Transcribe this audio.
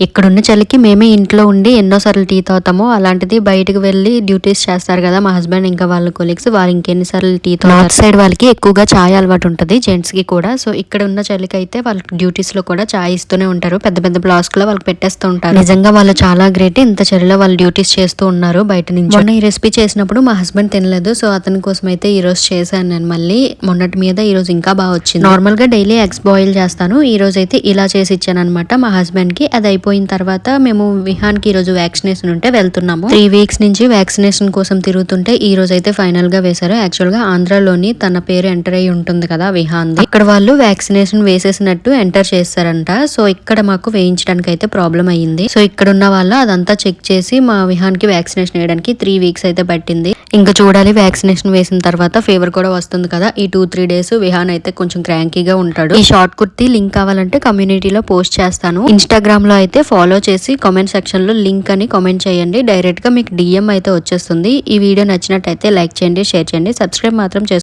ఇక్కడున్న చలికి మేమే ఇంట్లో ఉండి ఎన్నోసార్లు టీ తాగుతాము. అలాంటిది బయటకు వెళ్ళి డ్యూటీస్ చేస్తారు కదా మా హస్బెండ్ ఇంకా వాళ్ళ కొలీగ్స్, వాళ్ళు ఇంకెన్నిసార్లు టీ తాగుతారు. నార్త్ సైడ్ వాళ్ళకి ఎక్కువగా చాయ్ అలవాటు ఉంటుంది, జెంట్స్ కి కూడా. సో ఇక్కడ ఉన్న చలికి అయితే వాళ్ళకి డ్యూటీస్ లో కూడా చాయ్ ఇస్తూనే ఉంటారు. పెద్ద పెద్ద ఫ్లాస్క్ లో వాళ్ళకి పెట్టేస్తూ ఉంటారు. నిజంగా వాళ్ళు చాలా గ్రేట్, ఇంత చలిలో వాళ్ళు డ్యూటీస్ చేస్తూ ఉన్నారు బయట నుంచి. మొన్న ఈ రెసిపీ చేసినప్పుడు మా హస్బెండ్ తినలేదు, సో అతని కోసం అయితే ఈ రోజు చేశాను నేను. మళ్ళీ మొన్నటి మీద ఈ రోజు ఇంకా బాగా వచ్చింది. నార్మల్ గా డైలీ ఎగ్స్ బాయిల్ చేస్తాను, ఈ రోజు అయితే ఇలా చేసి ఇచ్చాను అనమాట మా హస్బెండ్ కి. అది అయిపోయిన తర్వాత మేము విహాన్ కి ఈ రోజు వ్యాక్సినేషన్ ఉంటే వెళ్తున్నాము. 3 వీక్స్ నుంచి వ్యాక్సినేషన్ కోసం తిరుగుతుంటే ఈ రోజు అయితే ఫైనల్ గా వేశారు. యాక్చువల్ గా ఆంధ్రాలోని తన పేరు ఎంటర్ అయ్యి ఉంటుంది కదా విహాన్ ది, అక్కడ వాళ్ళు వ్యాక్సినేషన్ వేసేసినట్టు ఎంటర్ చేస్తారంట. సో ఇక్కడ మాకు వేయించడానికి అయితే ప్రాబ్లం అయ్యింది. సో ఇక్కడ ఉన్న వాళ్ళు అదంతా చెక్ చేసి మా విహాన్ కి వ్యాక్సినేషన్ వేయడానికి 3 వీక్స్ అయితే పట్టింది. ఇంకా చూడాలి, వ్యాక్సినేషన్ వేసిన తర్వాత ఫీవర్ కూడా వస్తుంది కదా. ఈ 2-3 డేస్ విహాన్ అయితే కొంచెం క్రాంకీగా ఉంటాడు. ఈ షార్ట్ కుర్తీ లింక్ కావాలంటే కమ్యూనిటీలో పోస్ట్ చేస్తాను. ఇన్స్టాగ్రామ్ లో అయితే ఫాలో చేసి కామెంట్ సెక్షన్ లో లింక్ అని కామెంట్ చేయండి. డైరెక్ట్ గా మీకు డిఎం అయితే వచ్చేస్తుంది. ఈ వీడియో నచ్చినట్టయితే లైక్ చేయండి, షేర్ చేయండి, సబ్స్క్రైబ్ మాత్రం చేసుకోండి.